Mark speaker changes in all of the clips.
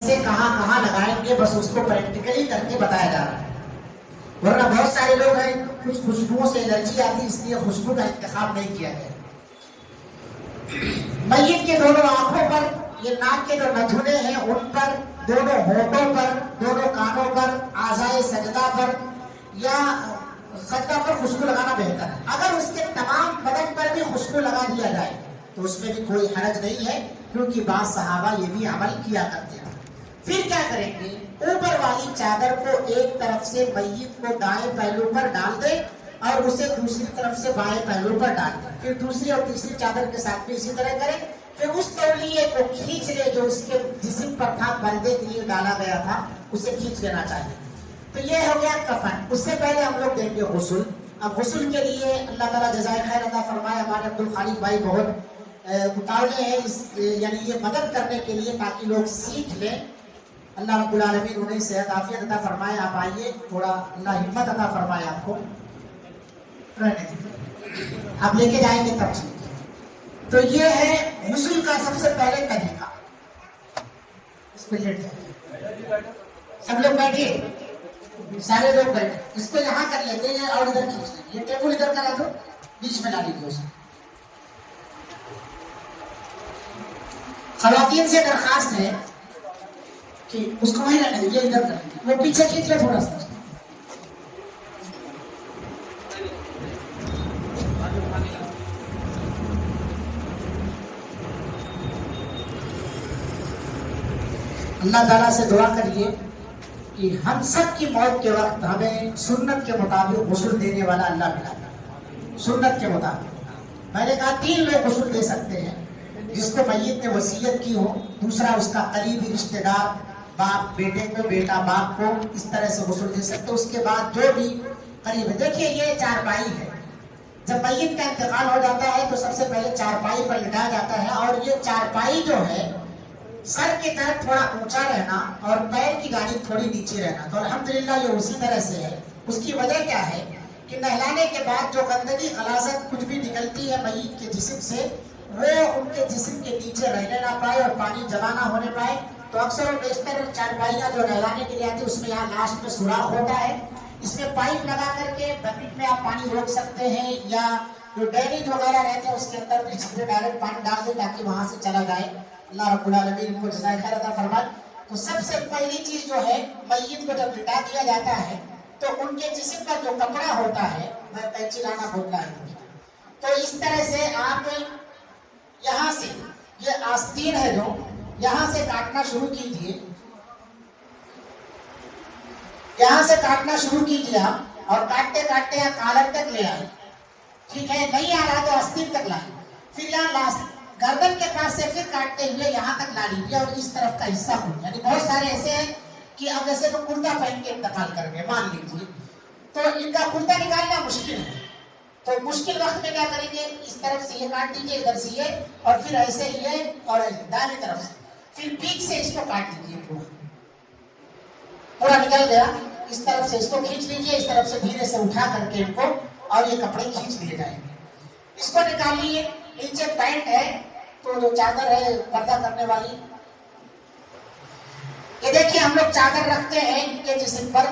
Speaker 1: سے کہاں کہاں لگائیں گے، بس اس کو پریکٹیکلی کر کے بتایا جا رہا ہے. ورنہ بہت سارے لوگ ہیں کچھ خوشبوؤں سے الرجی آتی، اس لیے خوشبو کا انتخاب نہیں کیا گیا. میت کے دونوں آنکھوں پر، یہ ناک کے جو نتھنے ہیں ان پر، دونوں ہونٹوں پر، دونوں کانوں پر، اعضائے سجدہ پر یا سجدہ پر خوشبو لگانا بہتر ہے. اگر اس کے تمام بدن پر بھی خوشبو لگا دیا جائے تو اس میں بھی کوئی حرج نہیں ہے، کیونکہ بعض صحابہ یہ بھی عمل کیا کرتے ہیں. پھر کیا کریں گے؟ اوپر والی چادر کو ایک طرف سے میت کو دائیں پہلو پر ڈال دیں اور اسے دوسری طرف سے بائیں پہلو پر ڈال دیں. پھر دوسری اور تیسری چادر کے ساتھ بھی اسی طرح کریں. پھر اس تولیے کو کھینچ لے جو اس کے جسم پر تھا، پردے کے لیے ڈالا گیا تھا، اسے کھینچ لینا چاہیے. تو یہ ہو گیا کفن. اس سے پہلے ہم لوگ دیں گے غسل. اب غسل کے لیے اللہ تعالیٰ جزائے خیر عطا فرمائے، ہمارے عبدالخالق بھائی بہت متاونے ہیں یعنی یہ مدد کرنے کے لیے تاکہ لوگ سیکھ لیں. اللہ رب العالمین انہیں صحت عافیت عطا فرمائے. آپ آئیے، تھوڑا اللہ ہمت عطا فرمائے آپ کو. آپ لے کے جائیں گے تب ٹھیک ہے. تو یہ ہے غسل کا سب سے پہلے طریقہ. اس پہ لیٹ جائیں، سب لوگ بیٹھیے، سارے لوگ بیٹھے. اس کو یہاں کر لیتے ہیں اور ادھر کھینچ لیں. یہ ٹیبل ادھر کرا دو، بیچ میں لا لیجیے اسے. خواتین سے درخواست ہے کہ اس کو وہیں رکھیں، یہ ادھر کریں، وہ پیچھے کھینچ لے تھوڑا سا. اللہ تعالیٰ سے دعا کریے کہ ہم سب کی موت کے وقت ہمیں سنت کے مطابق غسل دینے والا اللہ ملا. سنت کے مطابق میں نے کہا 3 لوگ غسل دے سکتے ہیں: جس کو میت نے وصیت کی ہو، دوسرا اس کا قریبی رشتہ دار، باپ بیٹے کو، بیٹا باپ کو، اس طرح سے غسل دے سکتے. اس کے بعد جو بھی قریب ہے. دیکھیے یہ چارپائی ہے. جب میت کا انتقال ہو جاتا ہے تو سب سے پہلے چارپائی پر لٹایا جاتا ہے، اور یہ چارپائی جو ہے سر کی طرف تھوڑا اونچا رہنا اور پیر کی گاڑی تھوڑی نیچے رہنا. تو الحمدللہ یہ اسی طرح سے ہے. اس کی وجہ کیا ہے کہ نہلانے کے بعد جو گندگی غلاظت کچھ بھی نکلتی ہے میت کے جسم سے، وہ ان کے جسم کے نیچے رہنے نہ پائے اور پانی جمع نہ ہونے پائے. تو اکثر و بیشتر چارپائیاں جو نہلانے کے لیے آتی ہے اس میں یہاں لاسٹ میں سوراخ ہوتا ہے. اس میں پائپ لگا کر کے بکٹ میں آپ پانی روک سکتے ہیں، یا جو ڈیریج وغیرہ رہتے ہیں اس کے اندر بھی چھپے ڈائریکٹ پانی ڈال دیں تاکہ وہاں سے چلا جائے. اللہ رب العالمین کو جزائے خیر عطا فرمائے. تو سب سے پہلی چیز جو ہے، میت کو جب لٹا دیا جاتا ہے تو ان کے جسم کا جو کپڑا ہوتا ہے، میں پینچی لانا بھول رہا ہوں، تو اس طرح سے آپ یہاں سے یہ آستین ہے جو یہاں سے کاٹنا شروع کیجیے. یہاں سے کاٹنا شروع کیجیے آپ، اور کاٹتے کاٹتے آپ کالر تک لے آئے. ٹھیک ہے، نہیں آ رہا تو آستین تک لائیں. پھر یہاں لاسٹ گردن کے پاس سے پھر کاٹتے ہوئے یہاں تک لا لیجیے، اور اس طرف کا حصہ ہو. یعنی بہت سارے ایسے ہیں کہ اب جیسے تو کرتا پہن کے انتقال کر گئے مان لیجیے، تو ان کا کرتا نکالنا مشکل ہے. تو مشکل وقت میں کیا کریں گے؟ اس طرف سے یہ کاٹ دیجیے، ادھر سے یہ، اور پھر ایسے یہ، اور دائیں طرف سے پھر پیچھے سے اس کو کاٹ دیجیے. پورا نکل گیا. اس طرف سے اس کو کھینچ لیجیے، اس طرف سے دھیرے سے اٹھا کر کے ان کو، اور یہ کپڑے کھینچ لیے جائیں گے. اس کو نکالیے. نیچے پینٹ ہے تو جو چادر ہے پردہ کرنے والی، یہ دیکھیے ہم لوگ چادر رکھتے ہیں ان کے جسم پر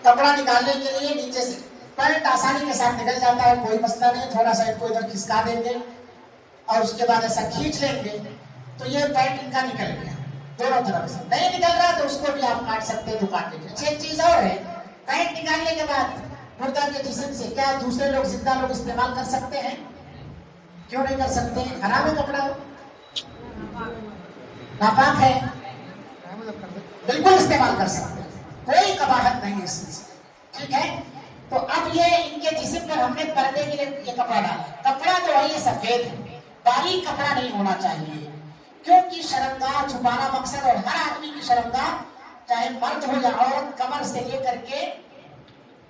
Speaker 1: کپڑا نکالنے کے لیے. نیچے سے پینٹ آسانی کے ساتھ نکل جاتا ہے، کوئی مسئلہ نہیں. تھوڑا سا ان کو ادھر کھسکا دیں گے اور اس کے بعد ایسا کھینچ لیں گے تو یہ پینٹ ان کا نکل گیا دونوں طرف سے. نہیں نکل رہا تو اس کو بھی آپ کاٹ سکتے ہیں تو کاٹ لیجیے. اچھا ایک چیز اور ہے، پینٹ نکالنے کے بعد مردہ کے جسم سے کیا دوسرے لوگ، زندہ لوگ استعمال کر سکتے ہیں؟ کیوں نہیں کر سکتے؟ حرام ہے کپڑا، ناپاک ہے. بالکل استعمال کر سکتے ہیں، کوئی قباحت نہیں اس چیز. ٹھیک ہے. تو اب یہ ان کے جسم پر ہم نے پردے کے لیے یہ کپڑا ڈالا. کپڑا جو ہے یہ سفید ہے، باریک کپڑا نہیں ہونا چاہیے، کیونکہ شرمگاہ چھپانا مقصد. اور ہر آدمی کی شرمگاہ، چاہے مرد ہو یا عورت، کمر سے لے کر کے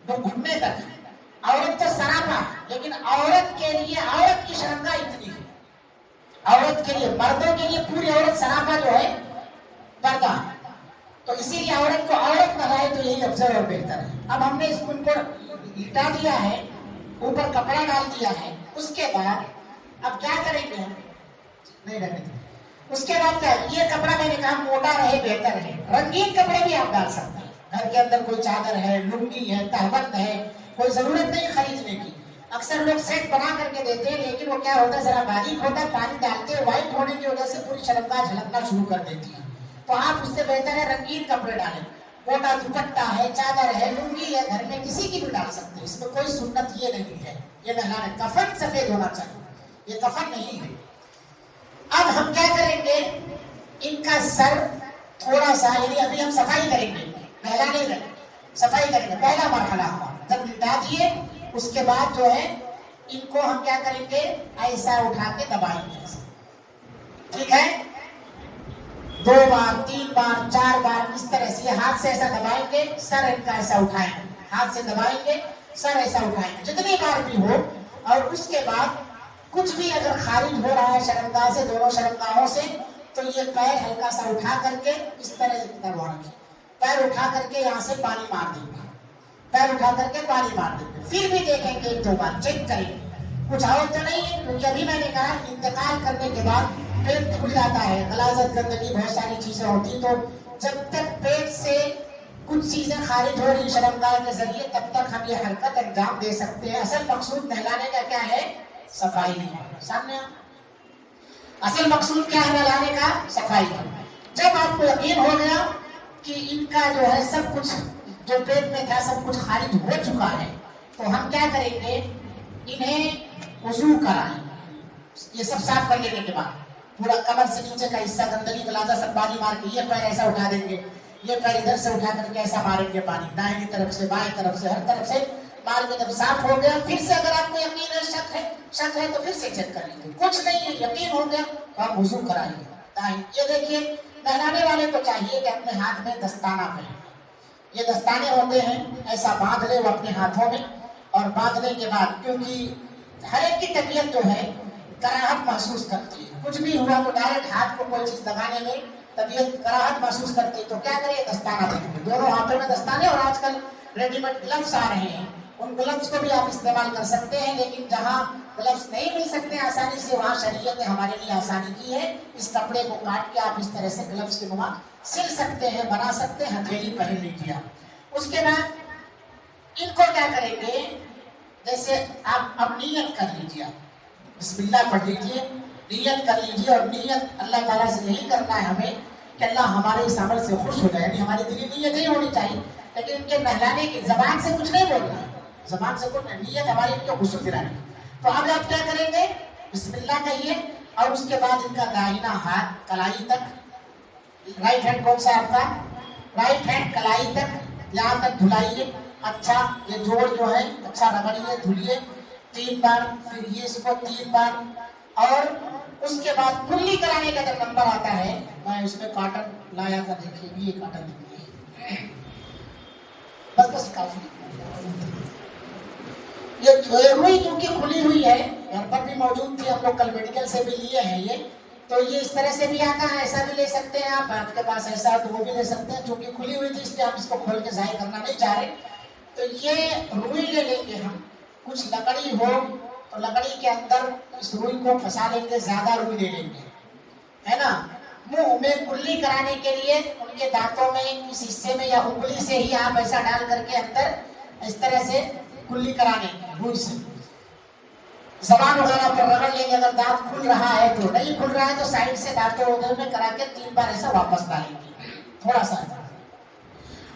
Speaker 1: گھٹنے تک. عورت تو سراپا، لیکن عورت کے لیے عورت کی شرمگاہ اتنی ہے. عورت کے لیے، مردوں کے لیے پوری عورت سراپا جو ہے پردہ. تو اسی لیے عورت کو عورت لگائے تو یہی افضل اور بہتر ہے. اب ہم نے اس کو لٹا دیا ہے، اوپر کپڑا ڈال دیا ہے. اس کے بعد اب کیا کریں گے؟ نہیں رہنے دیں. اس کے بعد کیا یہ کپڑا میں نے کہا موٹا رہے بہتر ہے. رنگین کپڑے بھی آپ ڈال سکتے ہیں. گھر کے اندر کوئی چادر ہے, لنگی ہے, تہبند ہے, کوئی ضرورت نہیں خریدنے کی. اکثر لوگ سیٹ بنا کر کے دیتے ہیں لیکن وہ کیا ہوتا ہے ذرا باریک ہوتا ہے, پانی ڈالتے ہیں وائٹ ہونے کی وجہ سے پوری شرمگاہ جھلکنا شروع کر دیتی ہے. تو آپ اس سے بہتر ہے رنگین کپڑے ڈالیں. موٹا دوپٹہ ہے, چادر ہے, لنگی ہے, گھر میں کسی کی بھی ڈال سکتے ہیں. اس میں کوئی سنت یہ نہیں ہے. یہ نہلانے کفن سفید ہونا چاہیے, یہ کفن نہیں ہے. اب ہم کیا کریں گے, ان کا سر تھوڑا سا, یعنی ابھی ہم صفائی کریں گے, نہلانے لگیں صفائی کریں گے. پہلا مرحلہ ہوا جب لٹا دیے, اس کے بعد جو ہے ان کو ہم کیا کریں گے ایسا اٹھا کے دبائیں گے. ٹھیک ہے, 2 بار 3 بار 4 بار اس طرح سے ہاتھ سے ایسا دبائیں گے. سر ان کا ایسا اٹھائیں گے, ہاتھ سے دبائیں گے, سر ایسا اٹھائیں گے جتنی بار بھی ہو. اور اس کے بعد کچھ بھی اگر خارج ہو رہا ہے شرمگاہ سے, دونوں شرمگاہوں سے, تو یہ پیر ہلکا سا اٹھا کر کے اس طرح دبائیں گے. پیر اٹھا کر کے یہاں سے پانی مار دیں گے, پیر اٹھا کر کے پانی مار دیں گے. پھر بھی دیکھیں گے 1-2 بار چیک کریں گے کچھ اور تو نہیں ہے. کیونکہ ابھی میں نے کہا انتقال کرنے کے بعد پیٹ کھل جاتا ہے, غلاظت گندگی بہت ساری چیزیں ہوتی, تو جب تک پیٹ سے کچھ چیزیں خارج ہو رہی شرمگاہ کے ذریعے تب تک ہم یہ حرکت انجام دے سکتے ہیں. اصل مقصود نہلانے کا کیا ہے, صفائی ہے. سامنے اصل مقصود کیا ہے نہلانے کا, صفائی ہے. جب آپ کو یقین ہو گیا کہ ان کا جو ہے سب کچھ جو پیٹ میں تھا سب کچھ خارج ہو چکا ہے, تو ہم کیا کریں گے, انہیں وضو کرائیں. یہ سب صاف کر لینے کے بعد پورا کمر سے نیچے کا حصہ گندگی غلاظت سب پانی مار کے یہ پیر ایسا اٹھا دیں گے, یہ پیر ادھر سے اٹھا کر کے ایسا ماریں گے پانی, دائیں طرف سے بائیں طرف سے ہر طرف سے مار کے. جب صاف ہو گیا پھر سے اگر آپ کو یقین ہے شک ہے تو پھر سے چیک کر لیں گے. کچھ نہیں ہے یقین ہو گیا تو آپ وضو کرائیے. یہ دیکھیے نہلانے والے کو چاہیے کہ اپنے ہاتھ میں دستانہ پہنے. یہ دستانے ہوتے ہیں, ایسا باندھ لے وہ اپنے ہاتھوں میں, اور باندھنے کے بعد کیونکہ ہر ایک کی طبیعت جو ہے کراہت محسوس کرتی ہے, کچھ بھی ہوا تو ڈائریکٹ ہاتھ کو کوئی چیز لگانے میں طبیعت کراہت محسوس کرتی ہے, تو کیا کرے دستانہ پہنے. دونوں ہاتھوں میں دستانے, اور آج کل ریڈی میڈ گلفز آ رہے ہیں, ان گلفز کو بھی آپ استعمال کر سکتے ہیں. لیکن جہاں گلفز نہیں مل سکتے آسانی سے وہاں شریعت نے ہمارے لیے آسانی کی ہے. اس کپڑے کو کاٹ کے آپ اس طرح سے گلفز کے نما سل سکتے ہیں, بنا سکتے ہیں, ہتھیلی پہن لیجیے. اس کے بعد ان کو کیا کریں گے, جیسے آپ اب نیت کر لیجیے, بسم اللہ پڑھ لیجیے, نیت کر لیجیے. اور نیت اللہ تعالیٰ سے یہی کرنا ہے ہمیں کہ اللہ ہمارے اس عمل سے خوش ہو جائے. یعنی ہماری دلی نیت نہیں ہونی چاہیے, لیکن ان کے نہلانے کی زبان سے کچھ نہیں بولنا ہے, زبان سے کچھ نہیں, نیت ہماری ان کو غسل دلانے. تو اب آپ کیا کریں گے, بسم اللہ کہیے, اور اس کے بعد ان کا داہنا ہاتھ کلائی تک, رائٹ ہینڈ کون سا آپ کا, رائٹ ہینڈ کلائی تک یہاں تک دھلائیے. اچھا یہ جوڑ جو ہے اچھا رگڑیے, دھلیے 3 بار, پھر یہ اس کو 3 بار. اور اس کے بعد کلی کرانے کا جب نمبر آتا ہے, میں اس میں کاٹن لایا تھا, دیکھیے یہ کاٹن دیکھیے, بس کافی. یہ روئی کیونکہ کھلی ہوئی ہے, گھر پر بھی موجود تھی, ہم لوگ کل میڈیکل سے بھی لیے ہیں یہ, تو یہ اس طرح سے بھی آتا ہے, ایسا بھی لے سکتے ہیں آپ, آپ کے پاس ایسا تو وہ بھی لے سکتے ہیں. چونکہ کھلی ہوئی تھی اس لیے ہم اس کو کھول کے ظاہر کرنا نہیں چاہ رہے. تو یہ روئی لے لیں گے ہم, کچھ لکڑی ہو تو لکڑی کے اندر اس روئی کو پھنسا لیں گے, زیادہ روئی لے لیں گے, ہے نا. منہ میں کلی کرانے کے لیے ان کے دانتوں میں اس حصے میں یا انگلی سے ہی آپ ایسا ڈال کر کے اندر اس طرح سے کلی کرانے روئی سے, زبان وغیرہ پر رگڑ لیں گے. اگر دانت کھل رہا ہے تو, نہیں کھل رہا ہے تو سائڈ سے دانتوں ادھر میں کرا کے 3 بار ایسا واپس ڈالیں گے تھوڑا سا.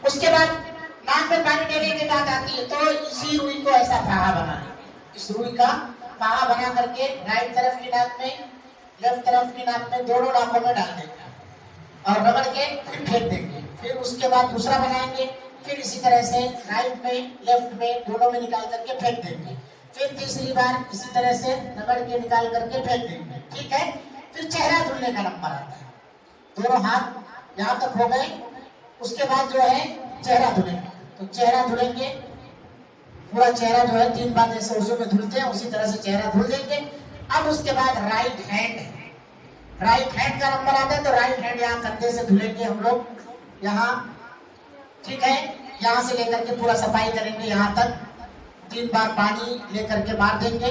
Speaker 1: اس کے بعد ناک میں پانی دینے کے بعد آتی ہے, تو اسی روئی کو ایسا پھاہا بنا لیں گے. اس روئی کا پھاہا بنا کر کے رائٹ طرف کی ناک میں, لیفٹ طرف کی ناک میں, دونوں ناکوں میں ڈال دیں گے اور رگڑ کے پھر پھینک دیں گے. پھر اس کے بعد دوسرا بنائیں گے, پھر اسی طرح سے رائٹ میں لیفٹ میں دونوں میں نکال کر کے پھینک دیں گے. پھر تیسری بار اسی طرح سے رگڑ کے نکال کر کے پھینک دیں گے. ٹھیک ہے. پھر چہرہ دھلنے کا نمبر آتا ہے, دونوں ہاتھ یہاں تک ہو گئے. اس کے بعد جو ہے چہرہ دھلیں گے, تو چہرہ دھلیں گے, پورا چہرہ جو ہے 3 بار جیسے وضو میں دھلتے ہیں اسی طرح سے چہرہ دھل دیں گے. اب اس کے بعد رائٹ ہینڈ کا نمبر آتا ہے, تو رائٹ ہینڈ یہاں کندھے سے دھلیں گے ہم لوگ یہاں. ٹھیک ہے. یہاں سے لے کر کے پورا صفائی کریں گے یہاں تک, 3 بار پانی لے کر کے مار دیں گے.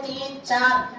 Speaker 1: 3, 4,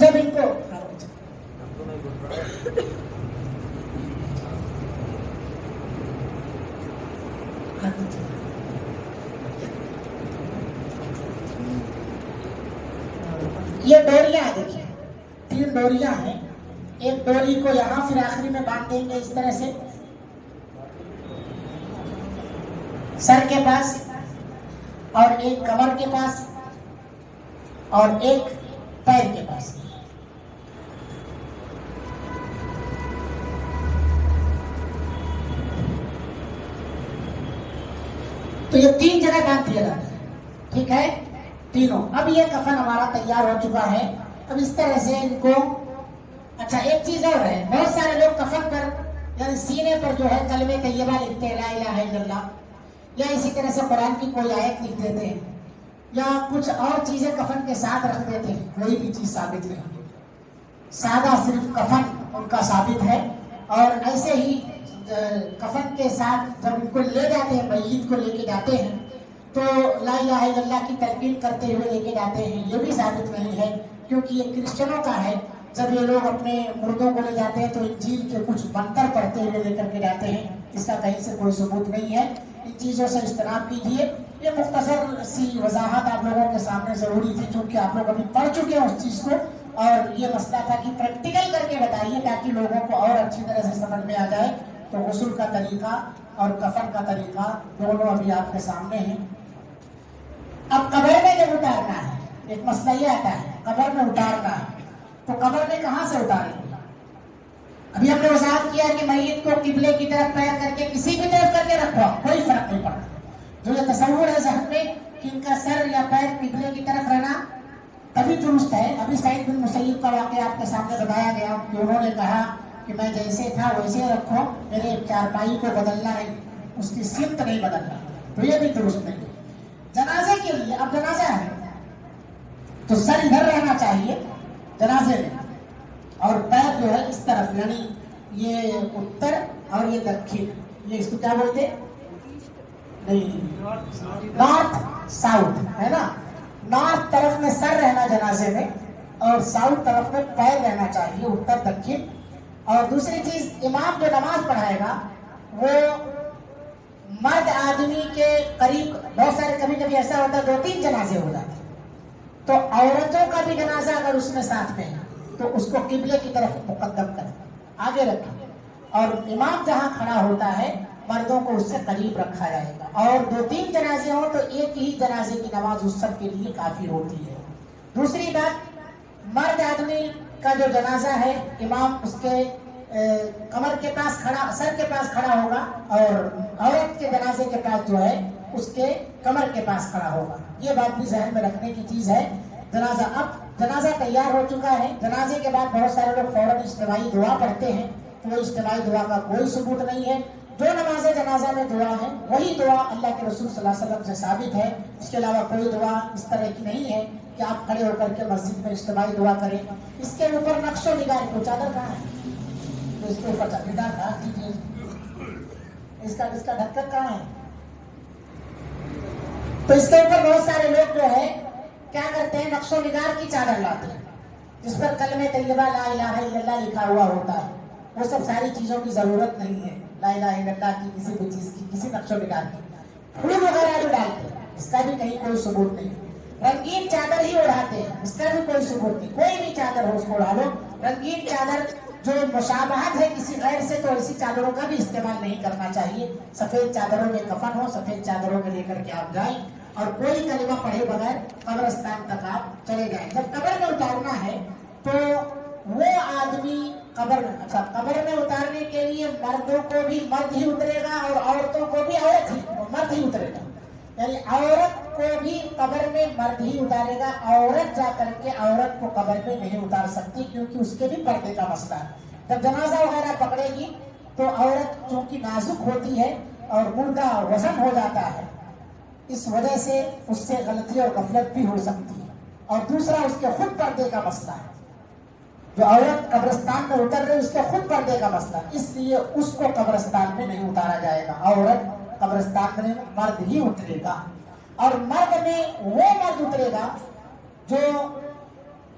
Speaker 1: جب ان کو یہ ڈوریاں دیکھیں، 3 ڈوریاں ہیں. ایک ڈوری کو یہاں پھر آخری میں باندھ دیں گے اس طرح سے سر کے پاس، اور ایک کمر کے پاس، اور ایک پیر کے پاس. تو یہ 3 جگہ باندھ دیا جاتا ہے. ٹھیک ہے، تینوں. اب یہ کفن ہمارا تیار ہو چکا ہے. اب اس طرح سے ان کو. اچھا ایک چیز اور ہے، بہت سارے لوگ کفن پر یعنی سینے پر جو ہے کلمہ طیبہ لکھتے ہیں، لا الہ الا اللہ، یا اسی طرح سے قرآن کی کوئی آیت لکھ دیتے ہیں، یا کچھ اور چیزیں کفن کے ساتھ رکھ دیتے ہیں. کوئی بھی چیز ثابت نہیں، سادہ صرف کفن ان کا ثابت ہے. اور ایسے ہی کفن کے ساتھ جب ان کو لے جاتے ہیں، میت کو لے کے جاتے ہیں، تو لا الہ الا اللہ کی تلقین کرتے ہوئے لے کے جاتے ہیں. یہ بھی ثابت نہیں ہے، کیونکہ یہ کرسچنوں کا ہے. جب یہ لوگ اپنے مردوں کو لے جاتے ہیں تو انجیل کے کچھ منتر پڑھتے ہوئے لے کر کے جاتے ہیں. اس کا کہیں سے کوئی ثبوت نہیں ہے. ان چیزوں سے اجتناب کیجیے. یہ مختصر سی وضاحت آپ لوگوں کے سامنے ضروری تھی، چونکہ آپ لوگ ابھی پڑھ چکے ہیں اس چیز کو، اور یہ مسئلہ تھا کہ پریکٹیکل کر کے بتائیے تاکہ لوگوں کو اور اچھی طرح سے سمجھ میں آ جائے. تو غسل کا طریقہ اور کفن کا طریقہ دونوں ابھی آپ کے سامنے ہیں. اب قبر میں جب اتارنا ہے، ایک مسئلہ یہ آتا ہے، قبر میں اتارنا ہے، تو قبر میں کہاں سے اتاریں گے؟ ابھی ہم نے وضاحت کیا کہ میت کو قبلے کی طرف پیر کر کے کسی بھی طرف کر کے رکھو، کوئی فرق نہیں پڑتا. جو یہ تصور ہے ذہن میں کہ ان کا سر یا پیر قبلے کی طرف رہنا تبھی درست ہے. ابھی سعید بن مسیب کا واقعہ آپ کے سامنے بتایا گیا کہ انہوں نے کہا کہ میں جیسے تھا ویسے رکھو، میرے چارپائی کو بدلنا ہے، اس کی سمت نہیں بدلنا. تو یہ بھی درست نہیں. جنازے کے لیے اب جنازہ ہے تو سر ادھر رہنا چاہیے جنازے میں، اور پیر جو ہے اس طرف، یعنی یہ اتر اور یہ دکھن، یہ اس کو کیا بولتے نہیں، نارتھ ساؤتھ ہے نا. نارتھ طرف میں سر رہنا جنازے میں، اور ساؤتھ طرف میں پیر رہنا چاہیے، اتر دکھن. اور دوسری چیز، امام جو نماز پڑھائے گا وہ مرد آدمی کے قریب. بہت سارے کبھی کبھی ایسا ہوتا ہے 2-3 جنازے ہو جاتے ہیں، تو عورتوں کا بھی جنازہ اگر اس میں ساتھ میں ہے تو اس کو قبلے کی طرف مقدم کریں، آگے رکھیں، اور امام جہاں کھڑا ہوتا ہے مردوں کو اس سے قریب رکھا جائے گا. اور 2-3 جنازے ہوں تو ایک ہی جنازے کی نماز اس سب کے لیے کافی ہوتی ہے. دوسری بات، مرد آدمی کا جو جنازہ ہے امام اس کے کمر کے پاس کھڑا، سر کے پاس کھڑا ہوگا، اور عورت کے جنازے کے پاس جو ہے اس کے کمر کے پاس کھڑا ہوگا. یہ بات بھی ذہن میں رکھنے کی چیز ہے. جنازہ، اب جنازہ تیار ہو چکا ہے. جنازے کے بعد بہت سارے لوگ فوراً اجتماعی دعا پڑھتے ہیں، تو اجتماعی دعا کا کوئی ثبوت نہیں ہے. جو نماز جنازہ میں دعا ہے وہی دعا اللہ کے رسول صلی اللہ علیہ وسلم سے ثابت ہے. اس کے علاوہ کوئی دعا اس طرح کی نہیں ہے کہ آپ کھڑے ہو کر کے مسجد میں اجتماعی دعا کریں. اس کے اوپر نقش و نگار کو چادر کہاں ہے؟ اس کے اوپر چادر کہاں کیجیے، اس کا ڈھکن کہاں ہے؟ تو اس کے اوپر بہت سارے لوگ جو ہے کیا کرتے ہیں، نقش و نگار کی چادر لاتے ہیں جس پر کلمہ طیبہ لا الہ الا اللہ لکھا ہوا ہوتا ہے. وہ سب ساری چیزوں کی ضرورت نہیں ہے، لا الہ الا اللہ کی کسی بھی چیز کی، کسی نقش و نگار کی. پھول وغیرہ بھی ڈالتے ہیں، اس کا بھی کہیں کوئی ثبوت نہیں. رنگین چادر ہی اڑاتے ہیں، اس کا بھی کوئی ثبوت نہیں. کوئی بھی چادر ہو اس کو اڑا لو. رنگین چادر جو مشابہت ہے کسی غیر سے، تو ایسی چادروں کا بھی استعمال نہیں کرنا چاہیے. سفید چادروں میں کفن ہو، سفید چادروں میں لے کر کے آپ جائیں، اور کوئی کلمہ پڑھے بغیر قبرستان تک آپ چلے جائیں. جب قبر میں اتارنا ہے تو وہ آدمی قبر میں اتارنے کے لیے مردوں کو بھی مرد ہی اترے گا، اور عورتوں کو بھی مرد ہی اترے گا. یعنی عورت کو بھی قبر میں مرد ہی اتارے گا. عورت جا کر کے عورت کو قبر میں نہیں اتار سکتی، کیونکہ اس کے بھی پردے کا مسئلہ ہے. جب جنازہ وغیرہ پکڑے گی تو عورت چونکہ نازک ہوتی ہے اور مردہ وزن ہو جاتا ہے، اس وجہ سے اس سے غلطی اور غفلت بھی ہو سکتی ہے. اور دوسرا، اس کے خود پردے کا مسئلہ ہے. جو عورت قبرستان میں اتر رہی اس کے خود پردے کا مسئلہ، اس لیے اس کو قبرستان میں نہیں اتارا جائے گا. عورت قبرستان میں مرد ہی اترے گا. اور مرد میں وہ مرد اترے گا جو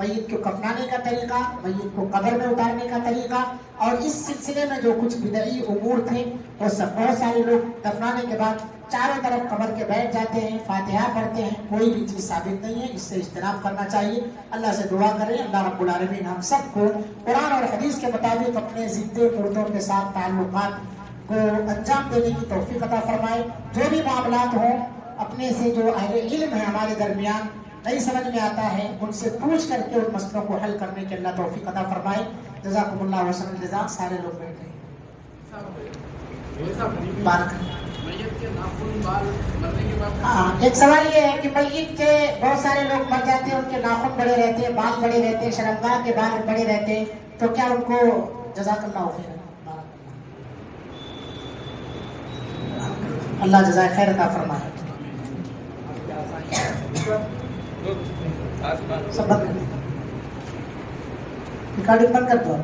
Speaker 1: میت کو کفنانے کا طریقہ، میت کو قبر میں اتارنے کا طریقہ، اور اس سلسلے میں جو کچھ بدعی امور تھے وہ سب بہت سارے لوگ دفنانے کے بعد چاروں طرف قبر کے بیٹھ جاتے ہیں، فاتحہ پڑھتے ہیں، کوئی بھی چیز ثابت نہیں ہے، اس سے اجتناب کرنا چاہیے۔ اللہ سے دعا کریں اللہ رب العالمین ہم سب کو قرآن اور حدیث کے مطابق اپنے ضد مردوں کے ساتھ تعلقات کو انجام دینے کی توفیق عطا فرمائے۔ جو بھی معاملات ہوں اپنے سے جو اہل علم ہے ہمارے درمیان نہیں سمجھ میں آتا ہے ان سے پوچھ کر کے ان مسئلوں کو حل کرنے کے اللہ توفیق عطا فرمائے۔ جزاکم اللہ وسلم الجزاء۔ سارے لوگ بیٹھے ایک سوال یہ ہے کہ میت کے بہت سارے لوگ مر جاتے ہیں، ان کے ناخن بڑے رہتے ہیں، بال بڑے رہتے ہیں، شرمگاہ کے بال بڑے رہتے ہیں، تو کیا ان کو جزاک اللہ خیر اللہ جزائے خیر عطا فرمائے۔ سب بند کر دو، ریکارڈنگ بند کر دو۔